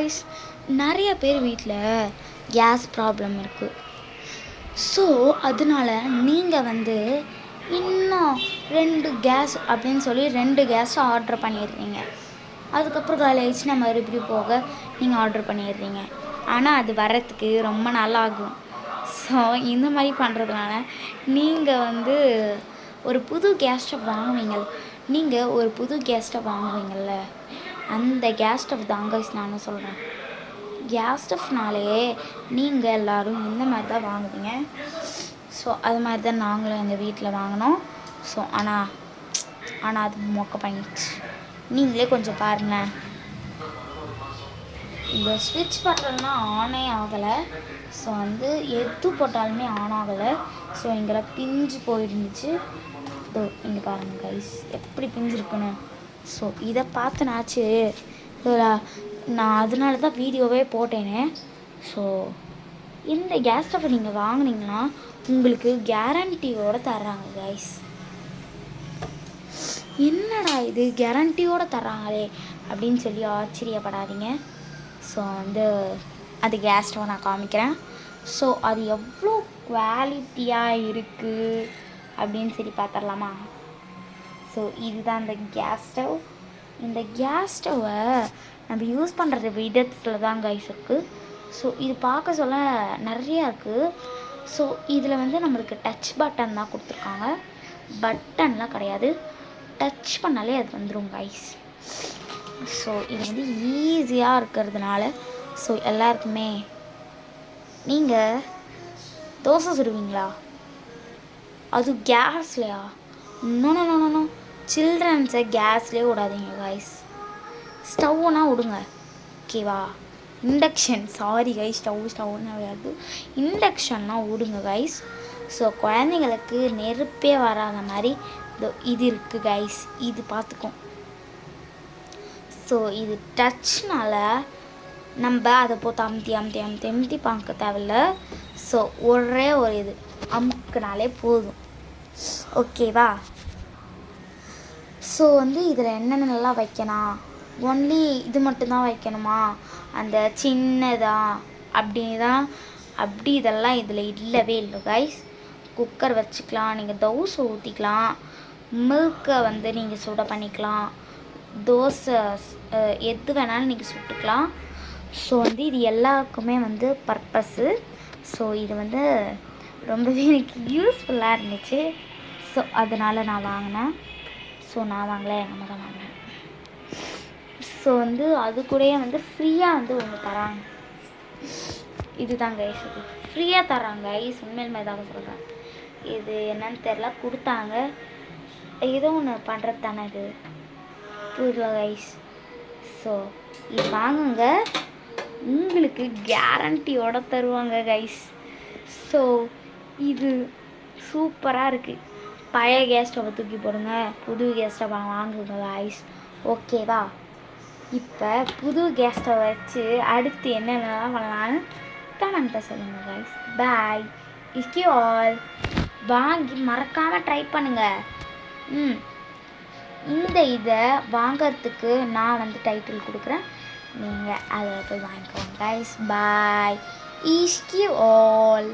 Guys, நிறைய பேர் வீட்டில் கேஸ் ப்ராப்ளம் இருக்குது. ஸோ அதனால நீங்கள் இன்னும் 2 கேஸ் அப்படின்னு சொல்லி 2 கேஸ் ஆர்டர் பண்ணிடுறீங்க. அதுக்கப்புறம் காலி ஆயிடுச்சுன்னா மறுபடியும் போக நீங்கள் ஆர்டர் பண்ணிடுறீங்க. ஆனால் அது வர்றதுக்கு ரொம்ப நாள் ஆகும். ஸோ இந்த மாதிரி பண்ணுறதுனால நீங்கள் ஒரு புது கேஸ் ஸ்டவ் நீங்கள் ஒரு புது கேஸ் ஸ்டவ் வாங்குவீங்கள்ல, அந்த கேஸ் ஸ்டவ் தாங்க நான் சொல்கிறேன். கேஸ் ஸ்டவ்னாலே நீங்கள் எல்லோரும் இந்த மாதிரி தான் வாங்குவீங்க. ஸோ அது மாதிரி தான் நாங்களும் எங்கள் வீட்டில் வாங்கினோம். ஸோ ஆனால் அது மொக்க பண்ணிடுச்சு. நீங்களே கொஞ்சம் பாருங்கள். இந்த ஸ்விட்ச் பட்டன்லாம் ஆனே ஆகலை. ஸோ எது போட்டாலுமே ஆன் ஆகலை. ஸோ இங்கெல்லாம் பிஞ்சு போயிருந்துச்சு. இங்கே பாருங்கள் கைஸ், எப்படி பிஞ்சிருக்குன்னு. ஸோ இதை பார்த்துனாச்சு நான் அதனால தான் வீடியோவே போட்டேனே. ஸோ இந்த கேஸ் ஸ்டவ் நீங்கள் வாங்கினீங்கன்னா உங்களுக்கு கேரண்டியோடு தர்றாங்க கைஸ். என்னடா இது கேரண்டியோடு தர்றாங்களே அப்படின்னு சொல்லி ஆச்சரியப்படாதீங்க. ஸோ அது கேஸ் ஸ்டவ் நான் காமிக்கிறேன். ஸோ அது எவ்வளோ குவாலிட்டியாக இருக்குது அப்படின்னு சொல்லி பார்த்துடலாமா? ஸோ இதுதான் இந்த கேஸ் ஸ்டவ். இந்த கேஸ் ஸ்டவ்வை நம்ம யூஸ் பண்ணுற விதத்தில் தான் கைஸ் இருக்குது. ஸோ இது பார்க்க சொல்ல நிறையா இருக்குது. ஸோ இதில் நம்மளுக்கு டச் பட்டன் தான் கொடுத்துருக்காங்க. பட்டன்லாம் கிடையாது, டச் பண்ணாலே அது வந்துடும் கைஸ். ஸோ இது ஈஸியாக இருக்கிறதுனால ஸோ எல்லாருக்குமே. நீங்கள் தோசை சுடுவீங்களா? அது கேஸ்லையா? நோ. சில்ட்ரன்ஸை கேஸ்லேயே விடாதீங்க கைஸ். ஸ்டவ்னா விடுங்க, ஓகேவா? இண்டக்ஷன், சாரி கைஸ், ஸ்டவ்னா விடாது, இண்டக்ஷன்னா விடுங்க கைஸ். ஸோ குழந்தைங்களுக்கு நெருப்பே வராத மாதிரி இது இருக்குது கைஸ். இது பார்த்துக்கும். ஸோ இது டச்னால் நம்ம அதை போட்டு அமுத்தி பார்க்க தேவையில்ல. ஸோ ஒரே ஒரு இது அமுக்குனாலே போதும், ஓகேவா? ஸோ இதில் என்னென்னலாம் வைக்கணும், ஒன்லி இது மட்டும்தான் வைக்கணுமா, அந்த சின்னதாக அப்படி இதெல்லாம் இதில் இல்லவே இல்லை கைஸ். குக்கர் வச்சுக்கலாம், நீங்கள் தோசை ஊற்றிக்கலாம், மில்கை நீங்கள் சுட பண்ணிக்கலாம், தோசை எது வேணாலும் நீங்கள் சுட்டுக்கலாம். ஸோ இது எல்லாருக்குமே பர்பஸ்ஸு. ஸோ இது ரொம்பவே எனக்கு யூஸ்ஃபுல்லாக இருந்துச்சு. ஸோ அதனால் நான் வாங்கினேன். ஸோ நான் வாங்கலை, எங்கள் அம்மா தான் வாங்கினேன். ஸோ அது கூடயே ஃப்ரீயாக ஒன்று தராங்க. இதுதான் கைஸ், இது ஃப்ரீயாக தராங்க கைஸ். உண்மையிலுமே தான் சொல்கிறேன். இது என்னன்னு தெரில, கொடுத்தாங்க. ஏதோ ஒன்று பண்ணுறது தானே இது, புரியல கைஸ். ஸோ இது வாங்குங்க, உங்களுக்கு கேரண்டியோட தருவாங்க கைஸ். ஸோ இது சூப்பராக இருக்குது. பழைய கேஸ் ஸ்டவ்வை தூக்கி போடுங்க, புது கேஸ் ஸ்டவ்வை வாங்குங்க கைஸ், ஓகேவா? இப்போ புது கேஸ் ஸ்டவ் வச்சு அடுத்து என்னென்னலாம் பண்ணலான்னு கமெண்ட்டில் சொல்லுங்கள் guys. Bye, is you all. வாங்கி மறக்காமல் ட்ரை பண்ணுங்கள். இந்த இதை வாங்கிறதுக்கு நான் டைட்டில் கொடுக்குறேன், நீங்கள் அதில் போய் வாங்கிக்கோங்க guys. Bye, is you all.